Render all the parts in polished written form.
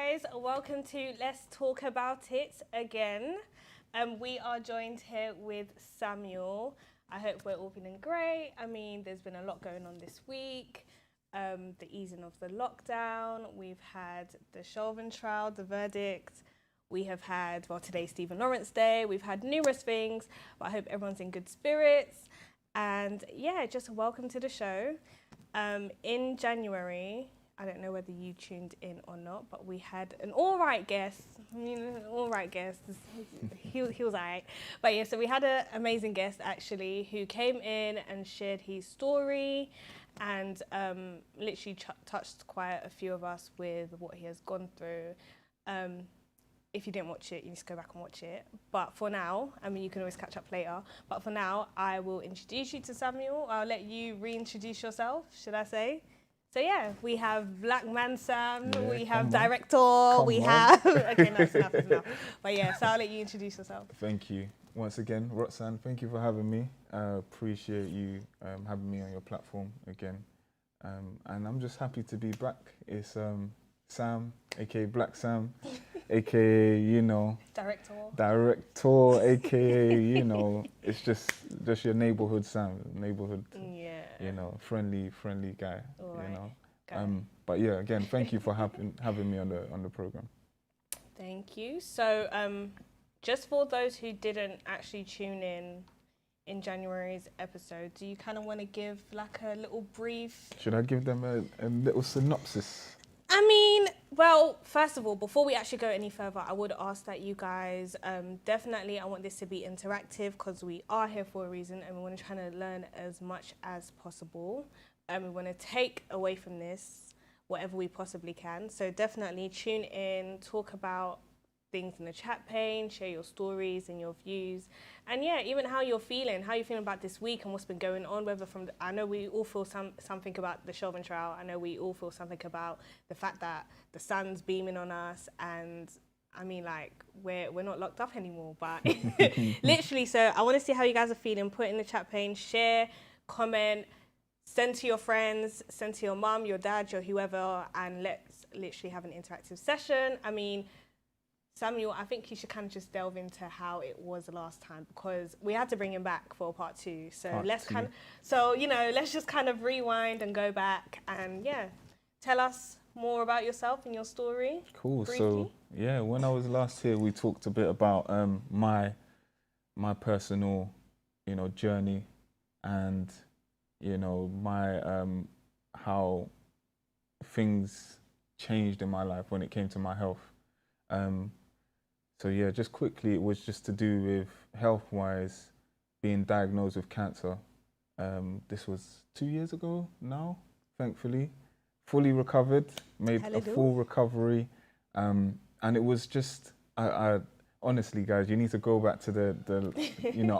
guys, welcome to Let's Talk About It again. We are joined here with Samuel. I hope we're all feeling great. I mean, there's been a lot going on this week. The easing of the lockdown. We've had the Chauvin trial, the verdict. We have had, well, today's Stephen Lawrence Day. We've had numerous things, but I hope everyone's in good spirits. And yeah, just welcome to the show. In January, I don't know whether you tuned in or not, but we had an all right guest. He was all right. But yeah, so we had an amazing guest actually who came in and shared his story and literally touched quite a few of us with what he has gone through. If you didn't watch it, you need to go back and watch it. But for now, I mean, you can always catch up later. But for now, I will introduce you to Samuel. I'll let you reintroduce yourself, should I say? So yeah, we have Black Man Sam, we have director, okay, no, it's enough. But yeah, so I'll let you introduce yourself. Thank you. Once again, Roxanne, thank you for having me. Appreciate you having me on your platform again. And I'm just happy to be back. It's Sam, aka Black Sam, aka, director, aka, it's just your neighborhood Sam, friendly guy, But yeah, again, thank you for having me on the program. Thank you. So, just for those who didn't actually tune in January's episode, do you kind of want to give like a little brief? Should I give them a little synopsis? I mean, well, first of all, before we actually go any further, I would ask that you guys, definitely, I want this to be interactive because we are here for a reason and we want to try to learn as much as possible. We want to take away from this whatever we possibly can. So definitely tune in, talk about things in the chat pane, share your stories and your views. And yeah, even how you're feeling about this week and what's been going on, whether I know we all feel something about the Chauvin trial. I know we all feel something about the fact that the sun's beaming on us and I mean, like, we're not locked up anymore, but literally, so I want to see how you guys are feeling. Put it in the chat pane, share, comment, send to your friends, send to your mum, your dad, your whoever, and let's literally have an interactive session. I mean, Samuel, I think you should kind of just delve into how it was the last time because we had to bring him back for part two. So let's just kind of rewind and go back and tell us more about yourself and your story. Cool. Briefly. So yeah, when I was last here, we talked a bit about my personal, journey and my how things changed in my life when it came to my health. So yeah, just quickly, it was just to do with health-wise, being diagnosed with cancer. This was 2 years ago now, thankfully. Fully recovered, made a full recovery. And it was just, I honestly, guys, you need to go back to the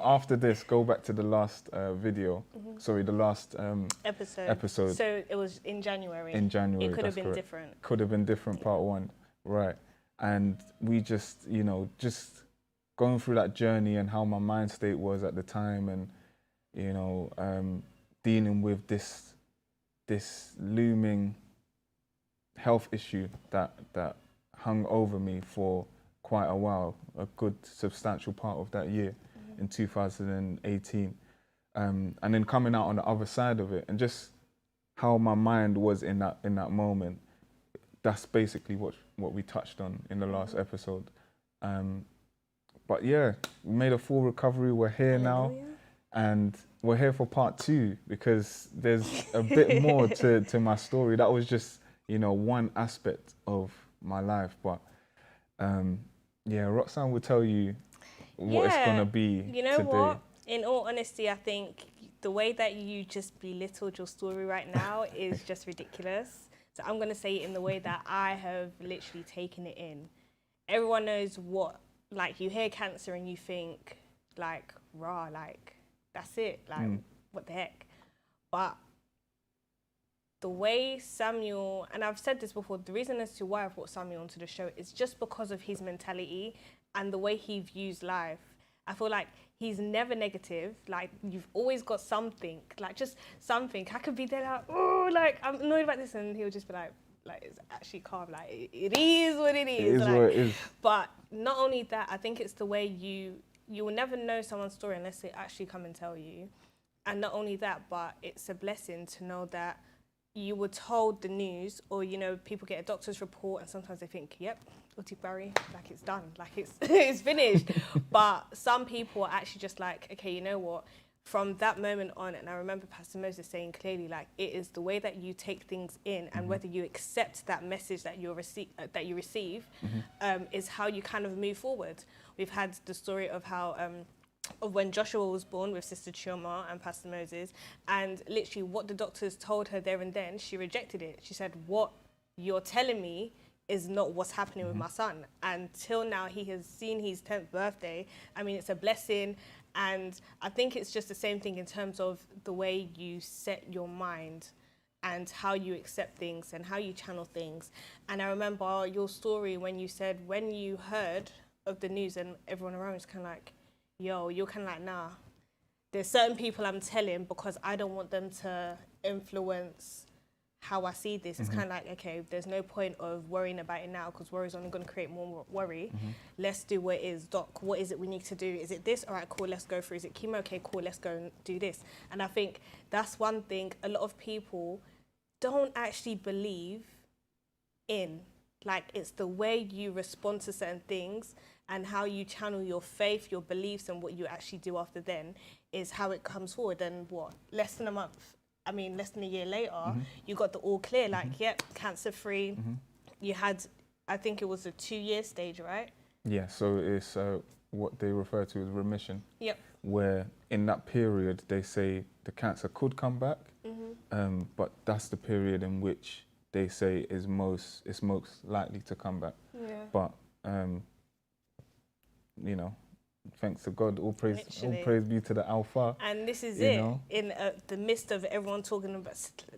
after this, go back to the last video. Sorry, the last episode. So it was in January. In January, it could have been correct. different. Could have been different, part one, right. And we just, just going through that journey and how my mind state was at the time and, dealing with this looming health issue that hung over me for quite a while, a good substantial part of that year in 2018. And then coming out on the other side of it and just how my mind was in that moment. That's basically what we touched on in the last episode. But yeah, we made a full recovery. We're here now, and we're here for part two because there's a bit more to my story. That was just, one aspect of my life. But Roxanne will tell you what it's gonna be today. What? In all honesty, I think the way that you just belittled your story right now is just ridiculous. So I'm going to say it in the way that I have literally taken it in. Everyone knows what, like, you hear cancer and you think, like, that's it, like, what the heck? But the way Samuel, and I've said this before, the reason as to why I brought Samuel onto the show is just because of his mentality and the way he views life. I feel like he's never negative. Like, you've always got something, like just something. I could be there like, oh, like, I'm annoyed about this. And he'll just be like, like it's actually calm. Like it is what it is. It is like, what it is. But not only that, I think it's the way you will never know someone's story unless they actually come and tell you. And not only that, but it's a blessing to know that you were told the news, or you know, people get a doctor's report and sometimes they think, yep, Uti Barry, like it's done, like it's it's finished. But some people are actually just like, okay, you know what? From that moment on, and I remember Pastor Moses saying clearly, like it is the way that you take things in, and whether you accept that message that you receive, is how you kind of move forward. We've had the story of how of when Joshua was born with Sister Chioma and Pastor Moses, and literally what the doctors told her there and then, she rejected it. She said, "What you're telling me is not what's happening with my son." Until now, he has seen his 10th birthday. I mean, it's a blessing. And I think it's just the same thing in terms of the way you set your mind and how you accept things and how you channel things. And I remember your story when you said, when you heard of the news and everyone around was kind of like, yo, you're kind of like, nah, there's certain people I'm telling because I don't want them to influence how I see this. It's kind of like, okay, there's no point of worrying about it now because worry is only going to create more worry. Let's do what it is. Doc, what is it we need to do? Is it this? All right, cool, let's go through. Is it chemo? Okay, cool, let's go and do this. And I think that's one thing a lot of people don't actually believe in. Like, it's the way you respond to certain things and how you channel your faith, your beliefs, and what you actually do after then is how it comes forward. And what, less than a year later, you got the all clear, like, yep, cancer-free. You had, I think it was a 2-year stage, right? Yeah, so it's what they refer to as remission. Yep. Where in that period, they say the cancer could come back, but that's the period in which they say it's most likely to come back. Yeah. But, you know, thanks to God, all praise be to the Alpha. And this is it. Know? In the midst of everyone talking about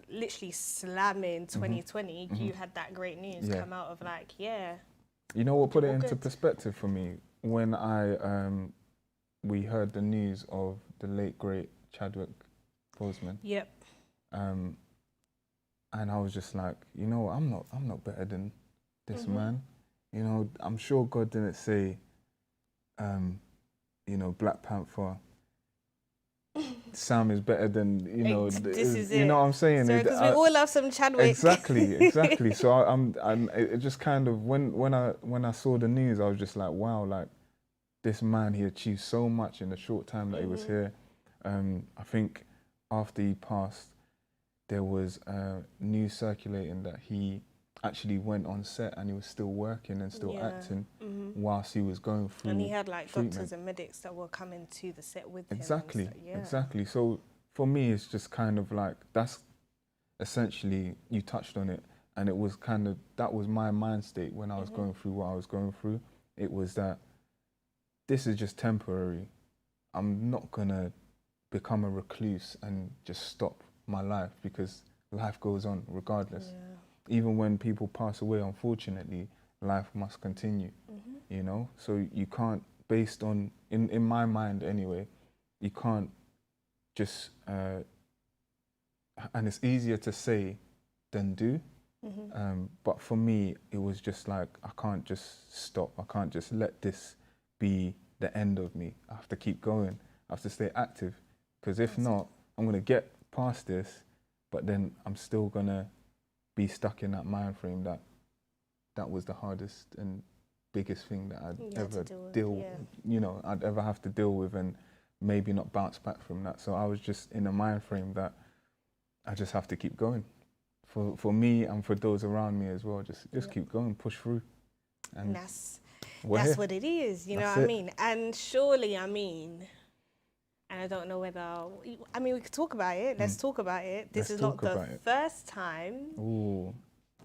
literally slamming 2020, you had that great news come out of like, yeah. You know what put it into perspective for me? When we heard the news of the late, great Chadwick Boseman. Yep. And I was just like, you know, I'm not better than this man. You know, I'm sure God didn't say, you know, Black Panther, Sam is better than, you know, you know what I'm saying? Because we all love some Chadwick. Exactly. So it just kind of, when I saw the news, I was just like, wow, like this man, he achieved so much in the short time that he was here. I think after he passed, there was news circulating that he actually went on set and he was still working and still acting whilst he was going through. And he had like treatment. doctors and medics that were coming to the set with him. Exactly. So for me, it's just kind of like, that's essentially, you touched on it, and it was kind of, that was my mind state when I was going through what I was going through. It was that this is just temporary. I'm not gonna become a recluse and just stop my life, because life goes on regardless. Even when people pass away, unfortunately, life must continue, you know? So you can't, based on, in my mind anyway, you can't just, and it's easier to say than do, but for me, it was just like, I can't just stop. I can't just let this be the end of me. I have to keep going. I have to stay active, because if not, I'm gonna get past this, but then I'm still gonna be stuck in that mind frame that was the hardest and biggest thing that I'd ever I'd ever have to deal with, and maybe not bounce back from that. So I was just in a mind frame that I just have to keep going. For me and for those around me as well, just keep going, push through. And that's what it is, you know what I mean? And surely, I mean, and I don't know whether, I mean, we could talk about it. Let's talk about it. This is not the first time. Ooh.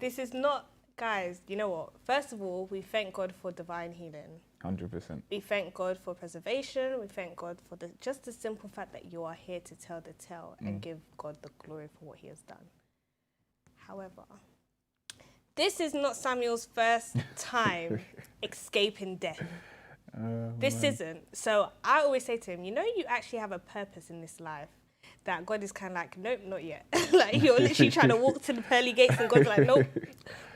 This is not, guys, you know what? First of all, we thank God for divine healing. 100%. We thank God for preservation. We thank God for just the simple fact that you are here to tell the tale and give God the glory for what he has done. However, this is not Samuel's first time escaping death. This isn't. So I always say to him, you know, you actually have a purpose in this life. that God is kind of like, nope, not yet. Like you're literally trying to walk to the pearly gates and God's like, nope,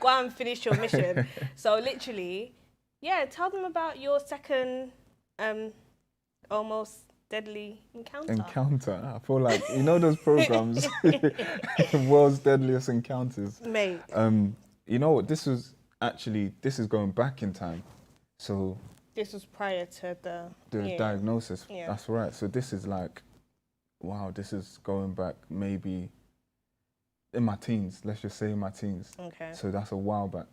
go out and finish your mission. So literally, yeah, tell them about your second almost deadly encounter. I feel like, you know those programs, World's Deadliest Encounters. Mate. You know what, this is going back in time. So This was prior to the diagnosis. Yeah. That's right. So this is like, wow, this is going back maybe in my teens. Let's just say in my teens. Okay. So that's a while back.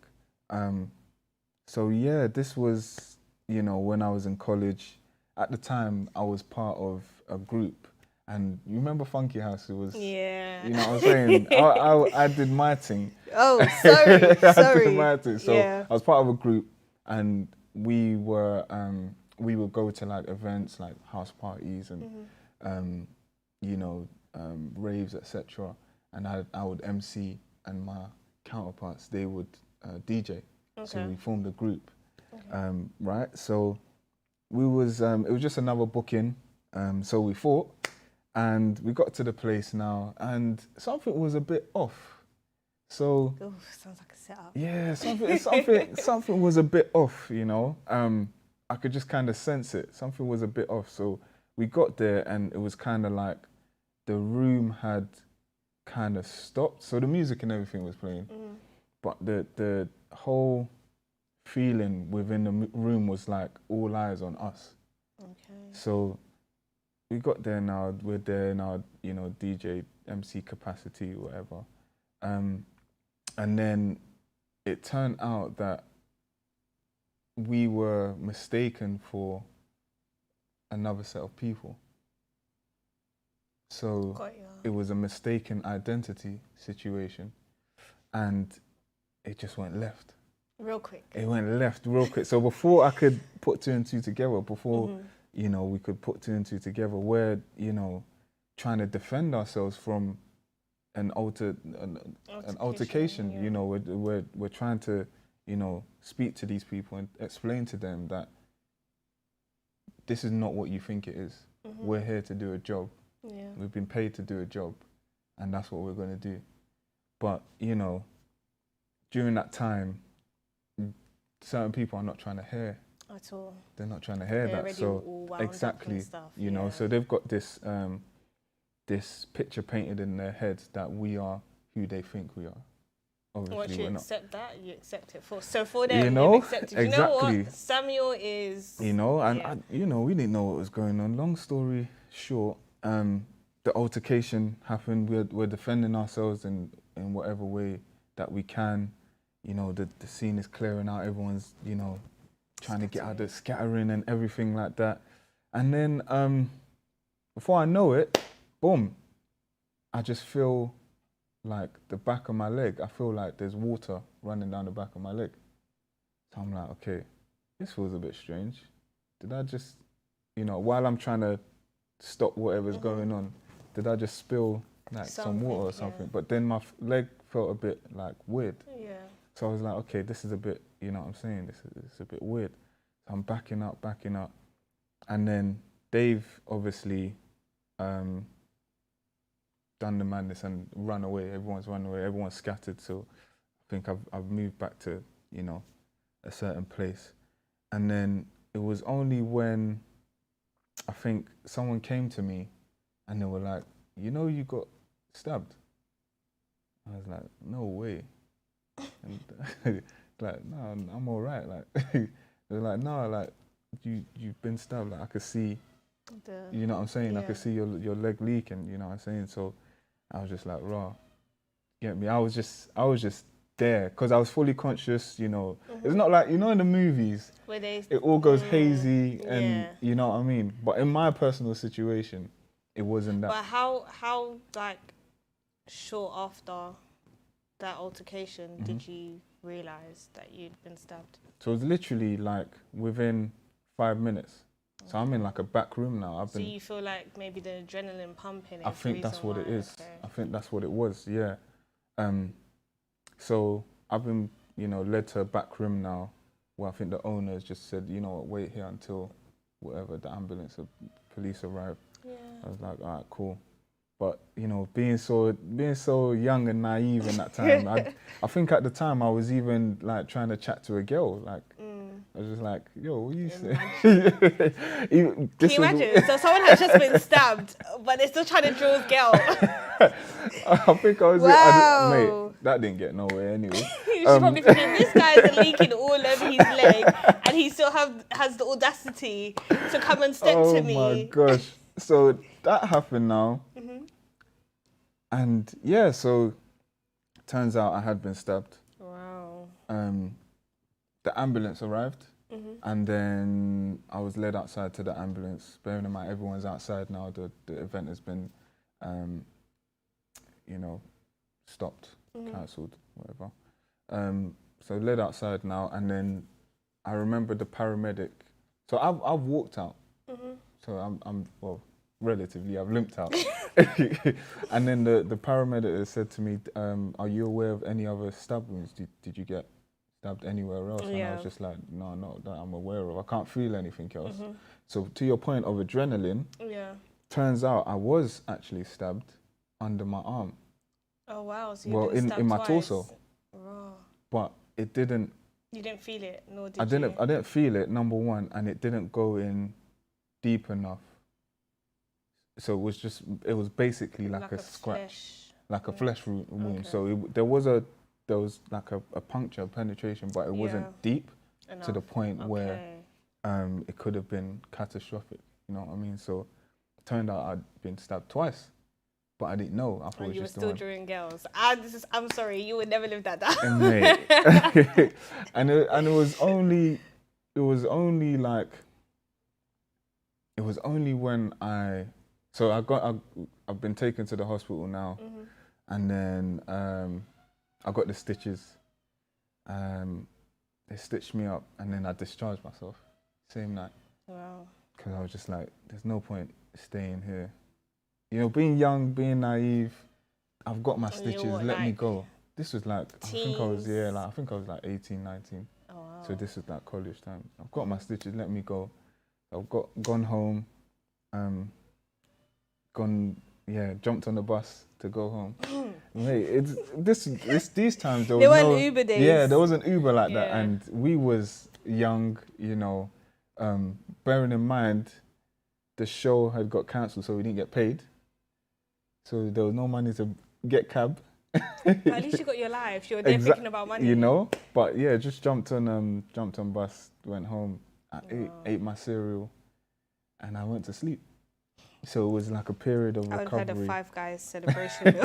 So yeah, this was, you know, when I was in college. At the time, I was part of a group. And you remember Funky House? It was, Yeah. you know what I'm saying? I did my thing. Oh, sorry. I did my thing. So Yeah. I was part of a group, and we would go to like events like house parties and you know, raves, etc. And I would MC, and my counterparts, they would DJ. Okay. So we formed a group, right? So we was it was just another booking. So we fought, and we got to the place now, and something was a bit off. So Ooh, sounds like a setup. yeah, something was a bit off, you know. I could just kind of sense it. Something was a bit off. So we got there, and it was kind of like the room had kind of stopped. So the music and everything was playing, but the whole feeling within the room was like all eyes on us. Okay. So we got there now. We're there in our, you know, DJ MC capacity, whatever. And then it turned out that we were mistaken for another set of people. So Got ya. it was a mistaken identity situation, and it just went left. Real quick. It went left real quick. So before I could put two and two together, before you know, we could put two and two together, we're, you know, trying to defend ourselves from an altercation. Yeah. You know, we're trying to, you know, speak to these people and explain to them that this is not what you think it is. We're here to do a job. Yeah. We've been paid to do a job, and that's what we're going to do. But, you know, during that time, certain people are not trying to hear. At all. They're not trying to hear They're that. already So all wound up exactly, and stuff. you know, so they've got this this picture painted in their heads that we are who they think we are. Obviously, Once you we're not. accept that, you accept it for. So for them, You know, you've accepted. You know exactly. what? Samuel is. You know, and yeah. you know, we didn't know what was going on. Long story short, the altercation happened. We're defending ourselves in whatever way that we can. You know, the scene is clearing out. Everyone's, you know, trying to get out, the scattering and everything like that. And then before I know it, boom, I just feel like the back of my leg. I feel like there's water running down the back of my leg. So I'm like, okay, this feels a bit strange. Did I just, you know, while I'm trying to stop whatever's going on, did I just spill like some water or something? Yeah. But then my leg felt a bit like weird. Yeah. So I was like, okay, this is a bit, you know what I'm saying? This is a bit weird. So I'm backing up. And then Dave obviously done the madness and run away. Everyone's run away. Everyone's scattered. So I think I've moved back to, you know, a certain place. And then it was only when I think someone came to me and they were like, you know, you got stabbed. I was like, no way. And like, no, I'm all right. Like, they're like, no, like, you've been stabbed. Like, I could see, you know what I'm saying? I could see your leg leaking, you know what I'm saying? So I was just like, raw, get me? I was just there because I was fully conscious, you know. It's not like, you know, in the movies, Where they, it all goes hazy and, yeah. you know what I mean? But in my personal situation, it wasn't that. But how like short after that altercation did you realise that you'd been stabbed? So it was literally like within 5 minutes. So I'm in like a back room now. So you feel like maybe the adrenaline pumping is I think the that's reason what it why, is. okay. I think that's what it was, yeah. So I've been, you know, led to a back room now where I think the owners just said, you know what, wait here until whatever, the ambulance or police arrive. Yeah. I was like, all right, cool. But you know, being so young and naive in that time, I think at the time I was even like trying to chat to a girl. Like I was just like, "Yo, what you say?" Can you imagine? So someone has just been stabbed, but they're still trying to drill girl. I think I was, mate. That didn't get nowhere anyway. She's probably thinking this guy's leaking all over his leg, and he still has the audacity to come and step to me. Oh my gosh! So that happened now, and yeah, so turns out I had been stabbed. Wow. The ambulance arrived, and then I was led outside to the ambulance. Bearing in mind, everyone's outside now. The event has been, you know, stopped, cancelled, whatever. So led outside now, and then I remember the paramedic. So I've walked out. So I'm well, relatively, I've limped out. And then the paramedic has said to me, "Are you aware of any other stab wounds? Did you get stabbed anywhere else?" And I was just like, "No, not that I'm aware of. I can't feel anything else." So to your point of adrenaline, turns out I was actually stabbed under my arm. Oh wow! So you been stabbed in my twice. torso. Raw. But it didn't. You didn't feel it, nor did I didn't. you? I didn't feel it. Number one, and it didn't go in deep enough. So it was basically like a scratch, like a flesh wound. Okay. So there was like a puncture, penetration, but it wasn't deep to the point where it could have been catastrophic. You know what I mean? So it turned out I'd been stabbed twice, but I didn't know. I thought it was you were just still drawing girls. I'm sorry, you would never live that down. Mate. and it was only when I've been taken to the hospital now, and then I got the stitches. They stitched me up, and then I discharged myself same night. Wow. Because I was just like, there's no point staying here. You know, being young, being naive, I've got my stitches, let me go. This was like, I think I was like 18, 19. Oh, wow. So this is like college time. I've got my stitches, let me go. I've gone home, jumped on the bus to go home. Mate, these times there was weren't Uber days. Yeah, there wasn't Uber like that, and we was young, you know. Bearing in mind, the show had got cancelled, so we didn't get paid. So there was no money to get cab. But at least you got your life. You were there thinking about money. You know, but yeah, just jumped on bus, went home, ate my cereal, and I went to sleep. So it was like a period of recovery. I would have had a Five Guys celebration meal.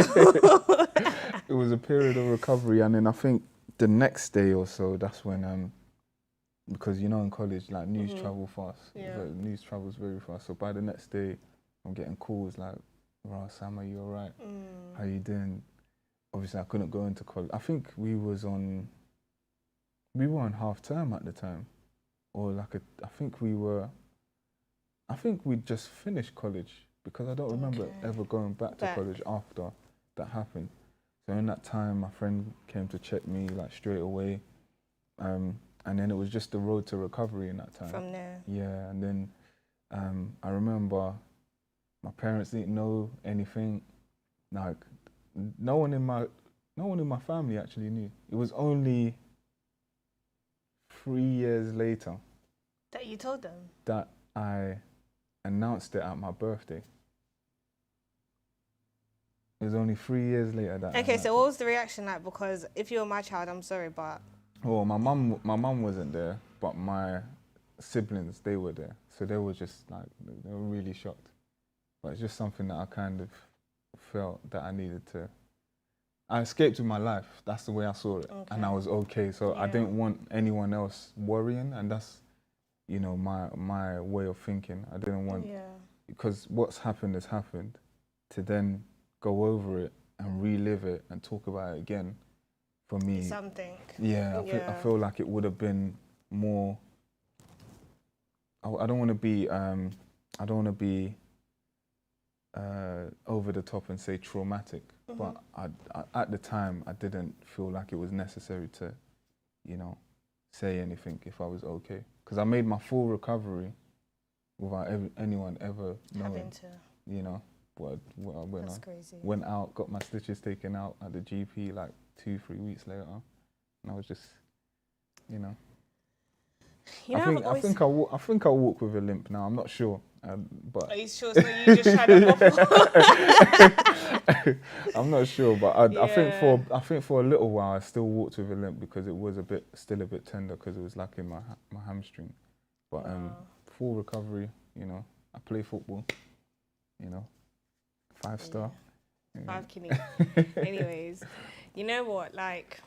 It was a period of recovery, and then I think the next day or so, that's when because you know in college like news travel fast. Yeah. News travels very fast. So by the next day, I'm getting calls like, "Right, Sam, are you alright? How you doing?" Obviously, I couldn't go into college. I think we were on half term at the time, or I think we'd just finished college, because I don't remember ever going back to college after that happened. So in that time, my friend came to check me like straight away, and then it was just the road to recovery in that time. From there. Yeah, and then I remember my parents didn't know anything. Like no one in my family actually knew. It was only 3 years later that you told them that I announced it at my birthday. It was only 3 years later that. Okay, so what was the reaction like? Because if you were my child, I'm sorry, but. Well, my mum wasn't there, but my siblings, they were there. So they were just like, they were really shocked. But it's just something that I kind of felt that I needed to. I escaped with my life. That's the way I saw it. Okay. And I was okay. So I didn't want anyone else worrying, and that's, you know, my way of thinking. I didn't want, because what's happened has happened, to then go over it and relive it and talk about it again. For me, something. Yeah, I feel like it would have been more. I don't want to be. I don't want to be over the top and say traumatic, but I, at the time, I didn't feel like it was necessary to, you know, say anything if I was okay, because I made my full recovery without anyone ever knowing. You know. when That's I crazy. went out, got my stitches taken out at the GP like 2-3 weeks later, and I was just, you know. You know, I think I walk with a limp now. I'm not sure, but are you sure it's not you just trying to waffle? I'm not sure. But I Yeah. think for a little while I still walked with a limp because it was still a bit tender because it was like in my hamstring. But Wow. full recovery. You know, I play football. You know, 5-star. Yeah. You know. 5 kidney. Anyways, you know what? Like,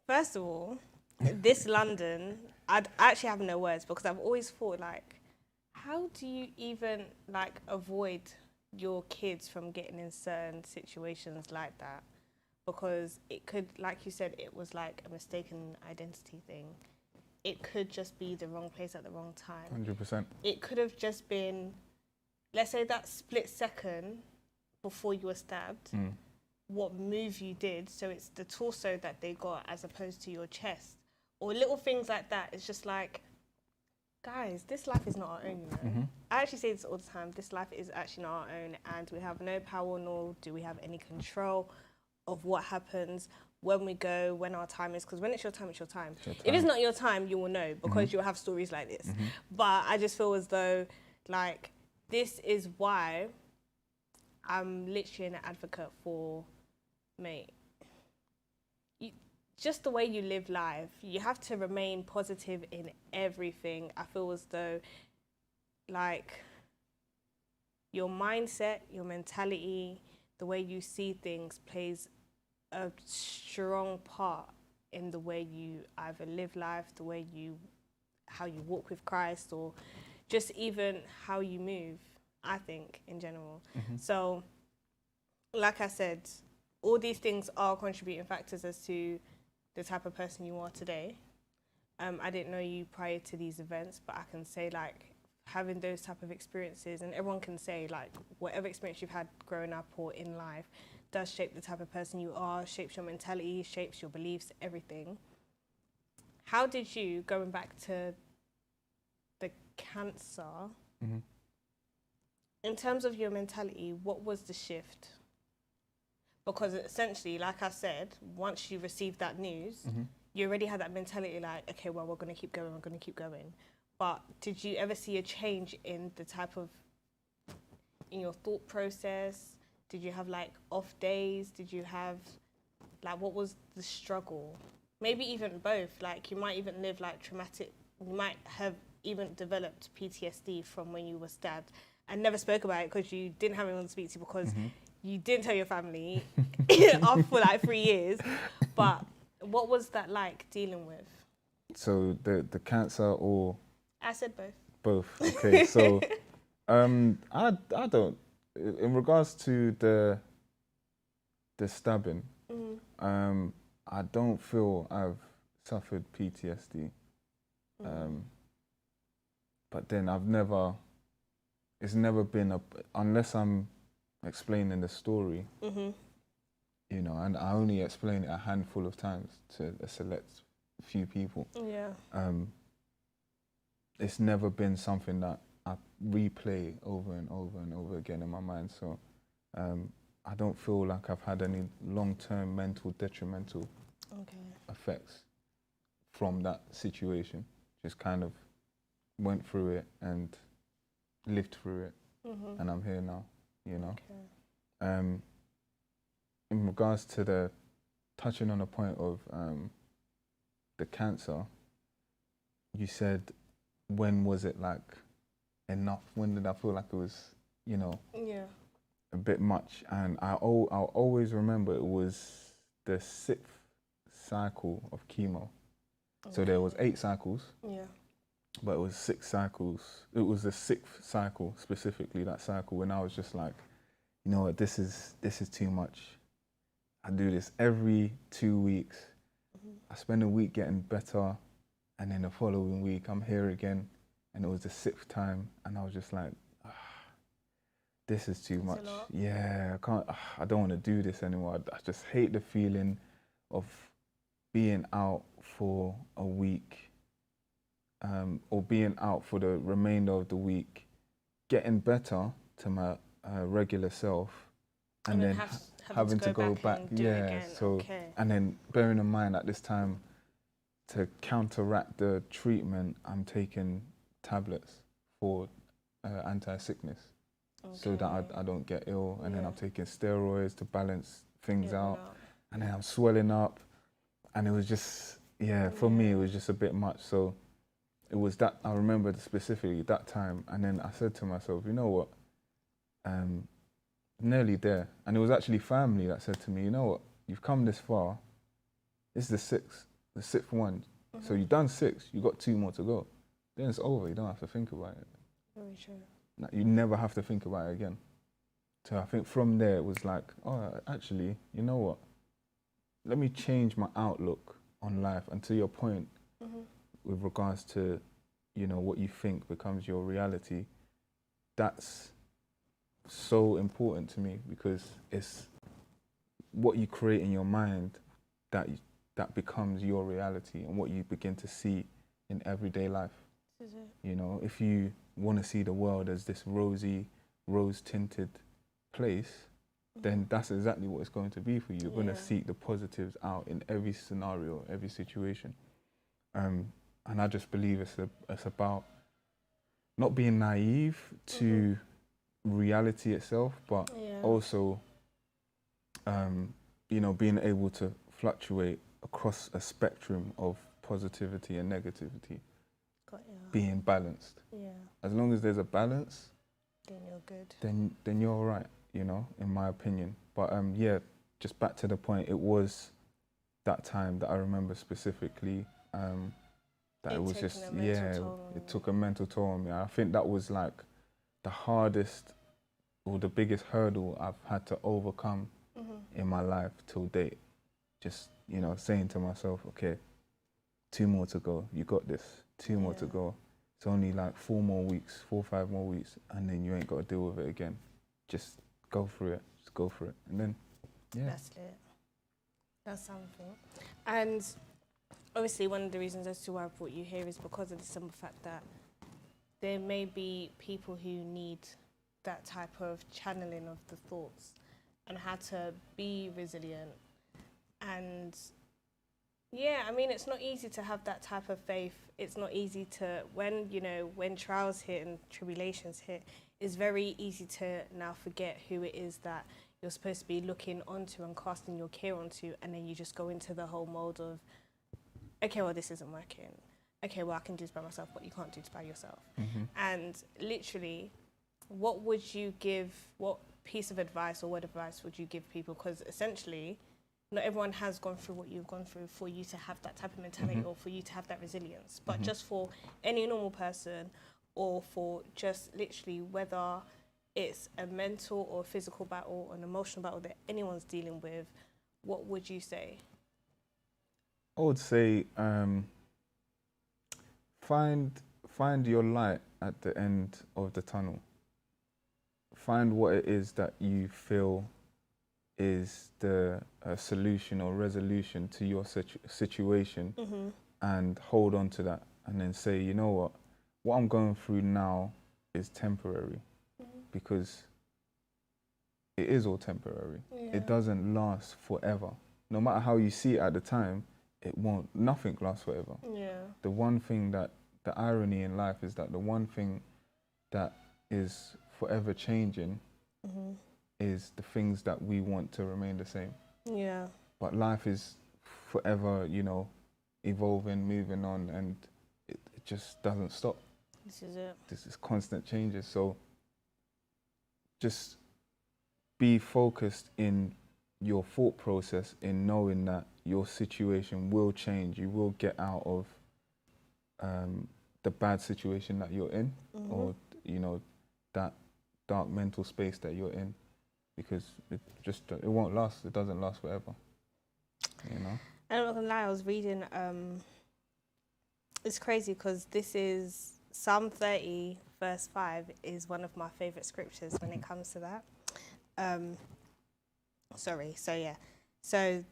first of all, this London, I actually have no words because I've always thought, like, how do you even, like, avoid your kids from getting in certain situations like that? Because it could, like you said, it was like a mistaken identity thing. It could just be the wrong place at the wrong time. 100%. It could have just been, let's say, that split second before you were stabbed, what move you did. So it's the torso that they got as opposed to your chest. Or little things like that. It's just like, guys, this life is not our own, you know. I actually say this all the time. This life is actually not our own, and we have no power nor do we have any control of what happens when we go, when our time is. Because when it's your time, it's your time. If it's not your time, you will know because you'll have stories like this. But I just feel as though, like, this is why I'm literally an advocate for, mate, just the way you live life, you have to remain positive in everything. I feel as though, like, your mindset, your mentality, the way you see things plays a strong part in the way you either live life, how you walk with Christ, or just even how you move, I think, in general. So, like I said, all these things are contributing factors as to the type of person you are today. I didn't know you prior to these events, but I can say, like, having those type of experiences, and everyone can say, like, whatever experience you've had growing up or in life does shape the type of person you are, shapes your mentality, shapes your beliefs, everything. How did you, going back to the cancer, in terms of your mentality, what was the shift? Because essentially, like I said, once you received that news, you already had that mentality like, okay, well, we're going to keep going, we're going to keep going. But did you ever see a change in the type of, in your thought process? Did you have like off days? Did you have, like, what was the struggle? Maybe even both. Like, you might even live like traumatic, you might have even developed PTSD from when you were stabbed and never spoke about it because you didn't have anyone to speak to because you didn't tell your family for like 3 years. But what was that like dealing with? So the cancer or I said both. both? Okay, so I don't. In regards to the stabbing, I don't feel I've suffered PTSD. But then it's never been unless I'm explaining the story, you know, and I only explain it a handful of times to a select few people. Yeah. It's never been something that I replay over and over and over again in my mind. So I don't feel like I've had any long-term mental detrimental effects from that situation. Just kind of went through it and lived through it, and I'm here now, you know. In regards to the touching on the point of the cancer, you said, when was it like enough? When did I feel like it was, you know, a bit much? And I'll always remember it was the 6th cycle of chemo. So there was 8 cycles. Yeah. But it was 6 cycles. It was the 6th cycle, specifically that cycle, when I was just like, you know what, this is too much. I do this every 2 weeks. I spend a week getting better, and then the following week I'm here again, and it was the 6th time, and I was just like, this is too much. Yeah, I don't want to do this anymore. I just hate the feeling of being out for a week, or being out for the remainder of the week, getting better, to my regular self, and then then having to go back. and do it Yeah. again. So Okay. and then bearing in mind at this time, to counteract the treatment, I'm taking tablets for anti-sickness, so that I don't get ill, and then I'm taking steroids to balance things out, and then I'm swelling up, and it was just, for me it was just a bit much. So it was that, I remember specifically that time, and then I said to myself, you know what, nearly there. And it was actually family that said to me, you know what, you've come this far, this is the sixth one, so you've done 6, you got 2 more to go, then it's over, you don't have to think about it. Very true. You never have to think about it again. So I think from there it was like, oh, actually, you know what? Let me change my outlook on life. And to your point, with regards to, you know, what you think becomes your reality, that's so important to me, because it's what you create in your mind that becomes your reality, and what you begin to see in everyday life. This is it. You know, if you want to see the world as this rosy, rose-tinted place, then that's exactly what it's going to be for you. You're going to seek the positives out in every scenario, every situation. And I just believe it's about not being naive to reality itself, but also, you know, being able to fluctuate across a spectrum of positivity and negativity. Being balanced. Yeah. As long as there's a balance, Then you're good. Then you're all right, you know, in my opinion. But just back to the point, it was that time that I remember specifically, that it was just, it took a mental toll on me. I think that was like the hardest or the biggest hurdle I've had to overcome in my life till date. Just, you know, saying to myself, okay, 2 more to go, you got this, 2 more to go. It's only like 4 more weeks, 4 or 5 more weeks, and then you ain't got to deal with it again. Just go through it, just go for it. And then, That's it. That's something. And obviously one of the reasons as to why I brought you here is because of the simple fact that there may be people who need that type of channeling of the thoughts and how to be resilient. And yeah, I mean, it's not easy to have that type of faith. It's not easy to, when trials hit and tribulations hit, it's very easy to now forget who it is that you're supposed to be looking onto and casting your care onto, and then you just go into the whole mode of, okay, well, this isn't working. Okay, well, I can do this by myself, but you can't do this by yourself. And literally, what piece of advice or word of advice would you give people? Because essentially, not everyone has gone through what you've gone through for you to have that type of mentality or for you to have that resilience. But just for any normal person, or for just literally whether it's a mental or physical battle or an emotional battle that anyone's dealing with, what would you say? I would say find your light at the end of the tunnel. Find what it is that you feel is the solution or resolution to your situation, and hold on to that, and then say, you know what I'm going through now is temporary, because it is all temporary. It doesn't last forever. No matter how you see it at the time, nothing lasts forever. The one thing that, the irony in life is that the one thing that is forever changing is the things that we want to remain the same. But life is forever, you know, evolving, moving on, and it just doesn't stop. This is it. This is constant changes. So just be focused in your thought process, in knowing that your situation will change. You will get out of the bad situation that you're in, or, you know, that dark mental space that you're in, because it won't last. It doesn't last forever, you know? I'm not gonna lie, I was reading, it's crazy because this is Psalm 30 verse 5 is one of my favorite scriptures when it comes to that. So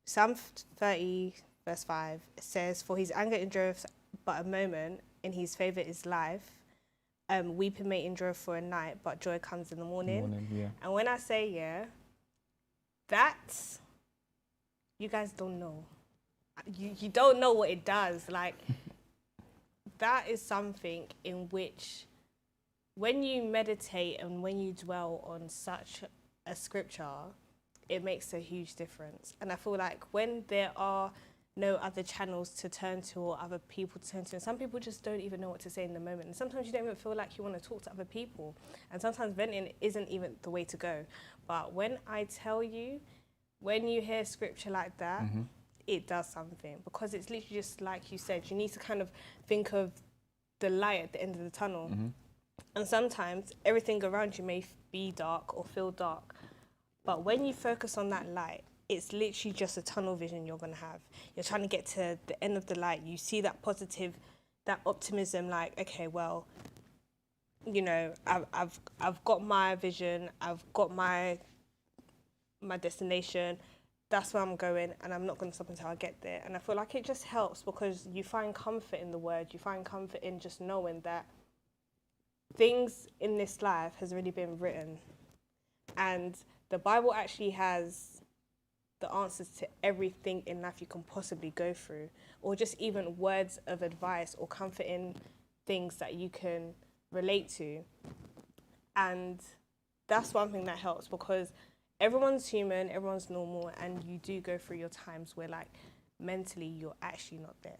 Psalm 30 verse 5 says, "For his anger endureth but a moment, in his favour is life. weeping may endure for a night, but joy comes in the morning. Yeah. And when I say, yeah, that, you guys don't know. You don't know what it does. Like, that is something in which, when you meditate and when you dwell on such a scripture, it makes a huge difference. And I feel like when there are no other channels to turn to or other people to turn to, and some people just don't even know what to say in the moment. And sometimes you don't even feel like you want to talk to other people. And sometimes venting isn't even the way to go. But when I tell you, when you hear scripture like that, it does something, because it's literally just like you said, you need to kind of think of the light at the end of the tunnel. And sometimes everything around you may be dark or feel dark, but when you focus on that light, it's literally just a tunnel vision you're going to have. You're trying to get to the end of the light. You see that positive, that optimism, like, okay, well, you know, I've got my vision, I've got my destination, that's where I'm going, and I'm not going to stop until I get there. And I feel like it just helps, because you find comfort in the word, you find comfort in just knowing that things in this life has already been written, and the Bible actually has the answers to everything in life you can possibly go through, or just even words of advice or comforting things that you can relate to. And that's one thing that helps, because everyone's human, everyone's normal, and you do go through your times where, like, mentally you're actually not there.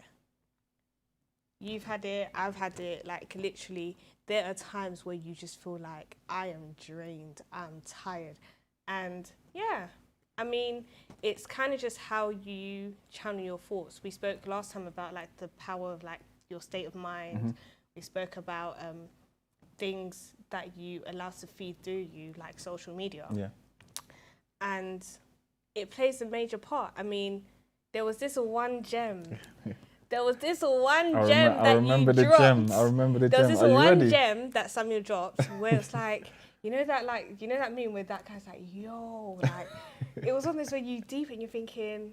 You've had it, I've had it, like, literally, there are times where you just feel like, I am drained, I'm tired. And yeah, I mean, it's kind of just how you channel your thoughts. We spoke last time about, like, the power of, like, your state of mind. We spoke about things that you allow to feed through you, like social media. Yeah. And it plays a major part. I mean, there was this one gem. There was this one gem that you dropped. I remember the gem. There was this Are you one ready? gem that Samuel dropped where it's like, you know that meme where that guy's like, yo, like, it was on this where you deep and you're thinking,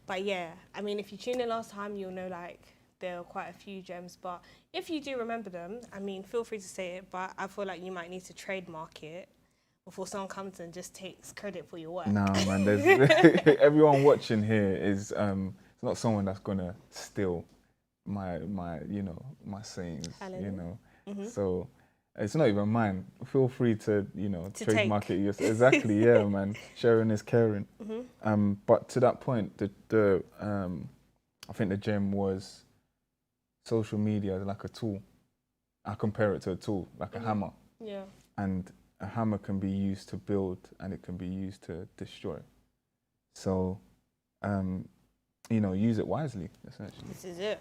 but yeah, I mean, if you tuned in last time, you'll know, like, there are quite a few gems, but if you do remember them, I mean, feel free to say it, but I feel like you might need to trademark it before someone comes and just takes credit for your work. Nah, man, there's everyone watching here is it's not someone that's gonna steal my my sayings, Hallelujah. So it's not even mine. Feel free to To trademark take. it yourself. Exactly, yeah, man. Sharing is caring. But to that point, the I think the gem was social media is like a tool. I compare it to a tool, like a hammer. Yeah. And a hammer can be used to build and it can be used to destroy. So, use it wisely, essentially. This is it.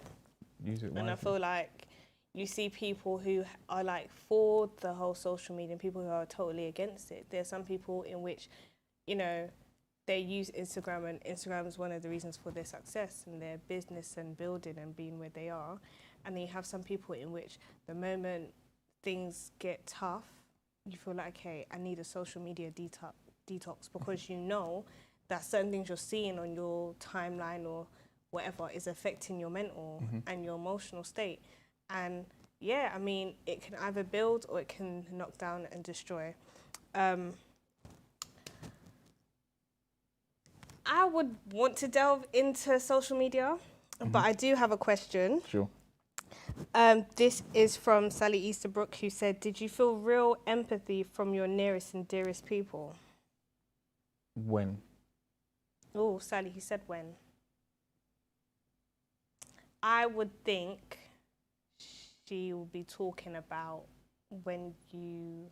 Use it wisely. And I feel like you see people who are, like, for the whole social media and people who are totally against it. There's some people in which, they use Instagram, and Instagram is one of the reasons for their success and their business and building and being where they are. And then you have some people in which the moment things get tough, you feel like, okay, I need a social media detox, because you know that certain things you're seeing on your timeline or whatever is affecting your mental and your emotional state. And yeah, I mean, it can either build or it can knock down and destroy. I would want to delve into social media, but I do have a question. Sure. This is from Sally Easterbrook, who said, did you feel real empathy from your nearest and dearest people? When? Oh, Sally, he said when. I would think she will be talking about when you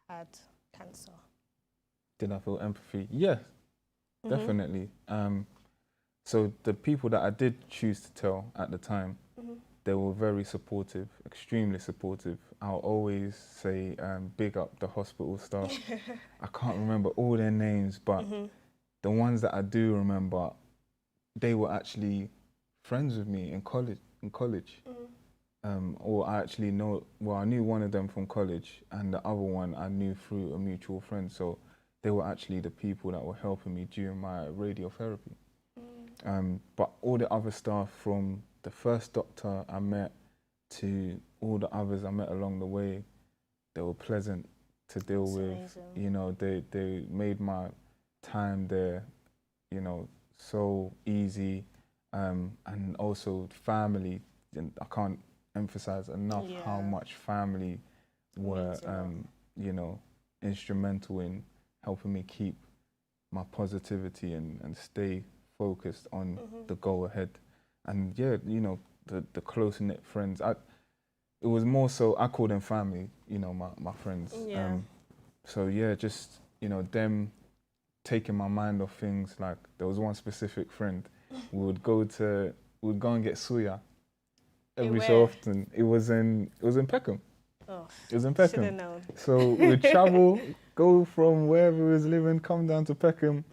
had cancer. Did I feel empathy? Yeah, definitely. So the people that I did choose to tell at the time, they were very supportive, extremely supportive. I'll always say big up the hospital staff. I can't remember all their names, but the ones that I do remember, they were actually friends with me in college. Or I actually I knew one of them from college, and the other one I knew through a mutual friend. So they were actually the people that were helping me during my radiotherapy. But all the other staff, from the first doctor I met to all the others I met along the way. They were pleasant to deal That's with. amazing. You know, they made my time there, you know, so easy. And also family. And I can't emphasize enough how Yeah. much family were, Means a lot. you know, instrumental in helping me keep my positivity and stay focused on the goal ahead. And yeah, you know, the close knit friends. It was more so I call them family, you know, my friends. Yeah. So yeah, just, you know, them taking my mind off things. Like there was one specific friend, we'd go and get suya every so Where? often. It was in Peckham. Oh, It was in should have Peckham. known. So we'd travel, go from wherever we was living, come down to Peckham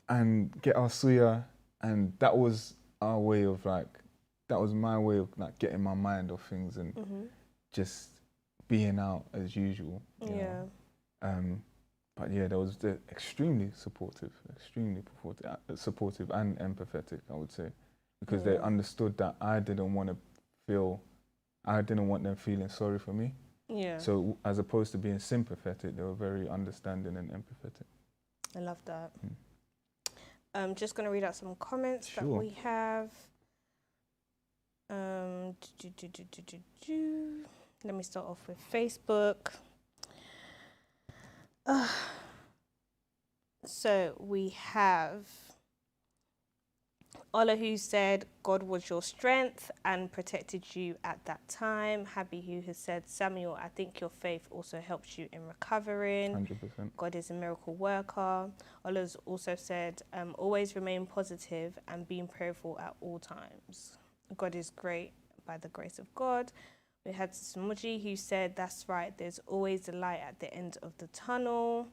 and get our suya. And that was our way of that was my way of like getting my mind off things and just being out as usual. You know? But yeah, they're extremely supportive and empathetic, I would say, because they understood that I didn't want them feeling sorry for me. Yeah. So as opposed to being sympathetic, they were very understanding and empathetic. I love that. I'm just going to read out some comments that Sure. we have. Let me start off with Facebook. So we have Ola, who said God was your strength and protected you at that time. Happy, who has said, Samuel, I think your faith also helps you in recovering. 100%. God is a miracle worker. Ola's also said, always remain positive and being prayerful at all times. God is great by the grace of God. We had Smuji, who said, that's right, there's always a light at the end of the tunnel.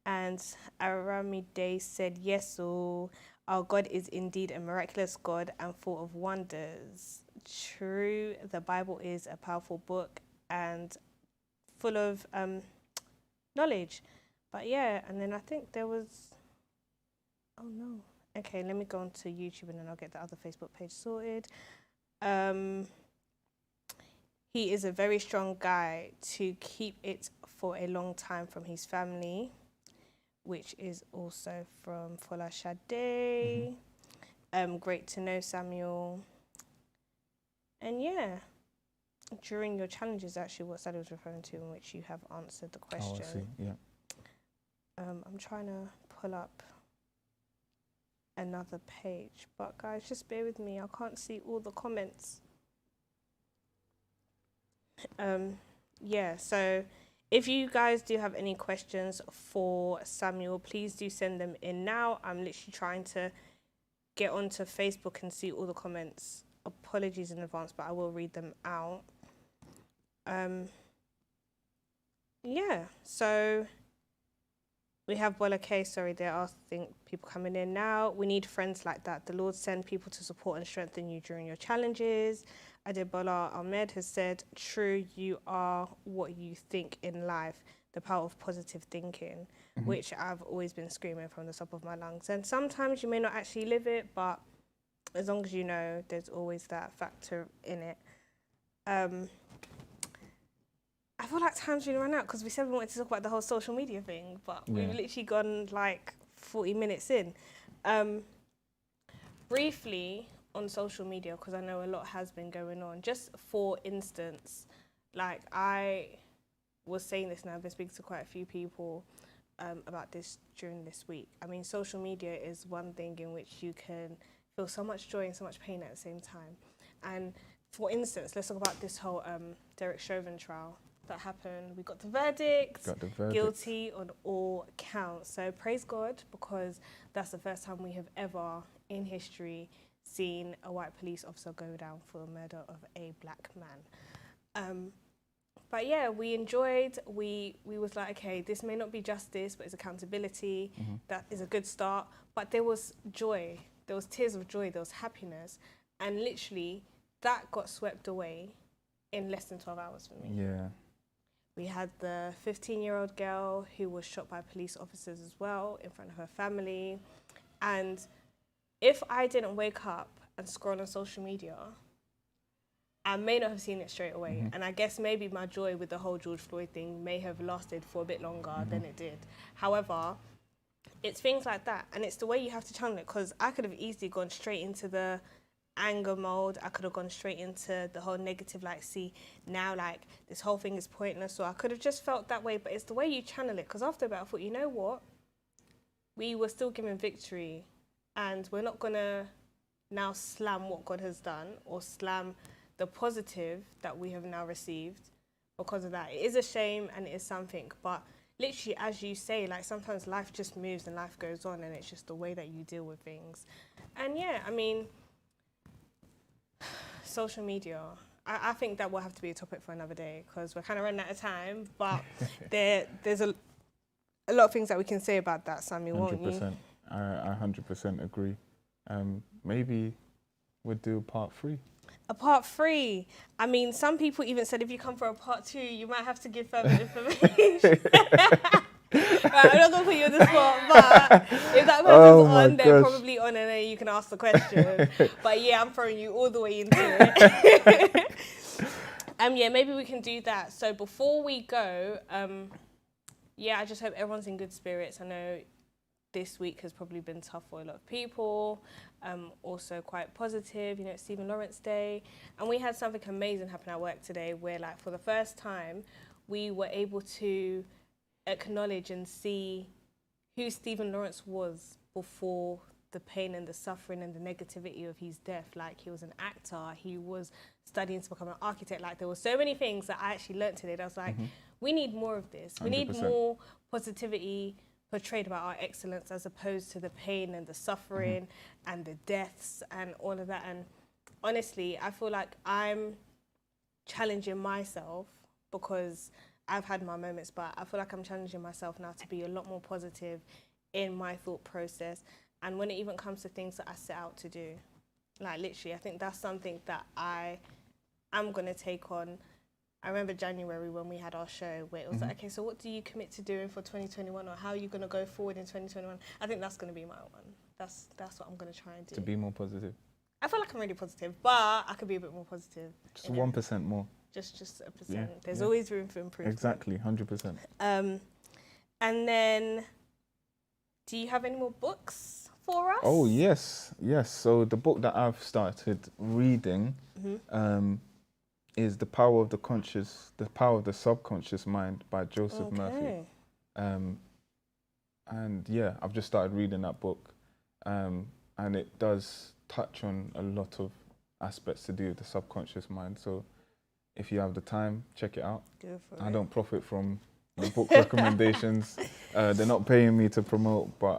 And Aramide said, yes, our God is indeed a miraculous God and full of wonders. True, the Bible is a powerful book and full of knowledge. But yeah, and then I think there was, oh no. Okay, let me go on to YouTube and then I'll get the other Facebook page sorted. He is a very strong guy to keep it for a long time from his family, which is also from Fola Shade. Great to know, Samuel. And yeah, during your challenges, actually, what Sally was referring to, in which you have answered the question. Oh, I see. Yeah. I'm trying to pull up another page, but guys, just bear with me. I can't see all the comments. Yeah, so if you guys do have any questions for Samuel, please do send them in now. I'm literally trying to get onto Facebook and see all the comments. Apologies in advance, but I will read them out. Yeah, so we have Bola K, sorry, they're asking people coming in now. We need friends like that. The Lord send people to support and strengthen you during your challenges. Adebola Ahmed has said, true, you are what you think in life, the power of positive thinking, which I've always been screaming from the top of my lungs. And sometimes you may not actually live it, but as long as you know, there's always that factor in it. I feel like time's really run out because we said we wanted to talk about the whole social media thing, but we've literally gone like 40 minutes in. Briefly on social media, because I know a lot has been going on. Just for instance, like I was saying this now, I've been speaking to quite a few people about this during this week. I mean, social media is one thing in which you can feel so much joy and so much pain at the same time. And for instance, let's talk about this whole Derek Chauvin trial that happened. We got the verdict, guilty on all counts. So praise God, because that's the first time we have ever in history seen a white police officer go down for the murder of a black man. But yeah, we enjoyed, we was like, okay, this may not be justice, but it's accountability. That is a good start. But there was joy, there was tears of joy, there was happiness. And literally that got swept away in less than 12 hours for me. Yeah. We had the 15-year-old girl who was shot by police officers as well in front of her family. And if I didn't wake up and scroll on social media I may not have seen it straight away. And I guess maybe my joy with the whole George Floyd thing may have lasted for a bit longer than it did. However, it's things like that. And it's the way you have to channel it, because I could have easily gone straight into the anger mode. I could have gone straight into the whole negative, like, see, now, like, this whole thing is pointless. So I could have just felt that way. But it's the way you channel it. Because after that, I thought, you know what? We were still given victory. And we're not going to now slam what God has done or slam the positive that we have now received because of that. It is a shame and it is something, but literally, as you say, like, sometimes life just moves and life goes on, and it's just the way that you deal with things. And yeah, I mean, social media, I think that will have to be a topic for another day, because we're kind of running out of time, but there's a lot of things that we can say about that, Sammy, won't you? 100%. I 100% agree. Maybe we'll do part 3. A part 3. I mean, some people even said if you come for a part 2, you might have to give further information. Right, I'm not going to put you on the spot, but if that person's on, they're probably on, and then you can ask the question. But yeah, I'm throwing you all the way into it. Yeah, maybe we can do that. So before we go, yeah, I just hope everyone's in good spirits. I know this week has probably been tough for a lot of people. Also quite positive, you know, it's Stephen Lawrence Day. And we had something amazing happen at work today where, like, for the first time, we were able to acknowledge and see who Stephen Lawrence was before the pain and the suffering and the negativity of his death. Like, he was an actor, he was studying to become an architect. Like, there were so many things that I actually learned today that I was like, we need more of this. 100%. We need more positivity portrayed about our excellence, as opposed to the pain and the suffering and the deaths and all of that. And honestly, I feel like I'm challenging myself, because I've had my moments, but I feel like I'm challenging myself now to be a lot more positive in my thought process. And when it even comes to things that I set out to do, like, literally, I think that's something that I am going to take on. I remember January when we had our show where it was like, okay, so what do you commit to doing for 2021, or how are you going to go forward in 2021? I think that's going to be my one. That's what I'm going to try and do. To be more positive. I feel like I'm really positive, but I could be a bit more positive. Just 1% more. Just a percent. There's always room for improvement. Exactly, 100%. And then, do you have any more books for us? Oh, yes. So the book that I've started reading is The Power of the Subconscious Mind by Joseph Murphy. And yeah, I've just started reading that book. And it does touch on a lot of aspects to do with the subconscious mind. So if you have the time, check it out. Go for it. I don't profit from the book recommendations. They're not paying me to promote, but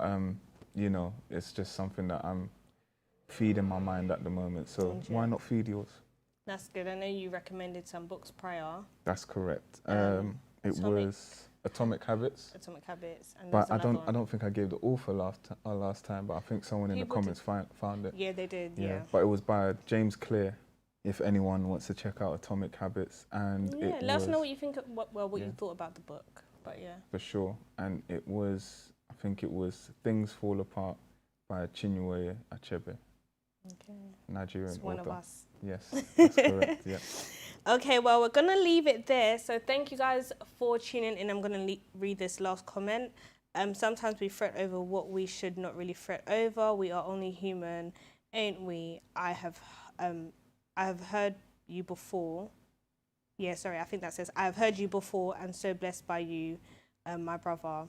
you know, it's just something that I'm feeding my mind at the moment. So why not feed yours? That's good. I know you recommended some books prior. That's correct. It was Atomic Habits. Atomic Habits. And but I don't think I gave the author last time, but I think someone in the comments found it. Yeah, they did. Yeah. But it was by James Clear. If anyone wants to check out Atomic Habits, and let us know what you think. What you thought about the book. But yeah. For sure. And it was, I think it was Things Fall Apart by Chinua Achebe. Okay. Nigerian it's author. One of us. Yes, that's correct. Yeah. Okay, well, we're going to leave it there. So thank you guys for tuning in. I'm going to read this last comment. Sometimes we fret over what we should not really fret over. We are only human, ain't we? I have heard you before. Yeah, sorry, I think that says, I have heard you before and so blessed by you, my brother.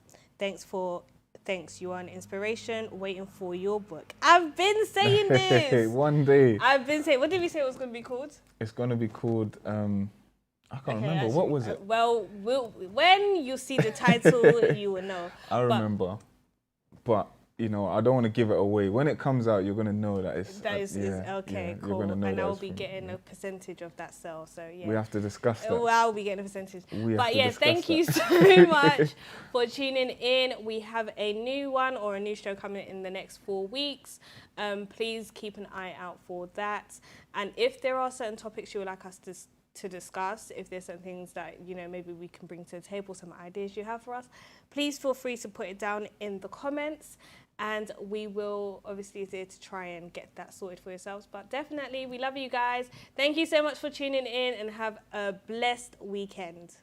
Thanks, you are an inspiration, waiting for your book. I've been saying this. One day. I've been saying, what did we say it was going to be called? It's going to be called, I can't remember. Actually, what was it? Well, when you see the title, you will know. I remember. But, you know, I don't want to give it away. When it comes out, you're going to know that it's... Okay, cool. You're gonna know and I'll be getting a percentage of that sale, so yeah. We have to discuss that. Well, I'll be getting a percentage. But yeah, thank you so much for tuning in. We have a new one or a new show coming in the next 4 weeks. Please keep an eye out for that. And if there are certain topics you would like us to discuss, if there's some things that, you know, maybe we can bring to the table, some ideas you have for us, please feel free to put it down in the comments. and we will obviously there to try and get that sorted for yourselves. But definitely, we love you guys. Thank you so much for tuning in, and have a blessed weekend.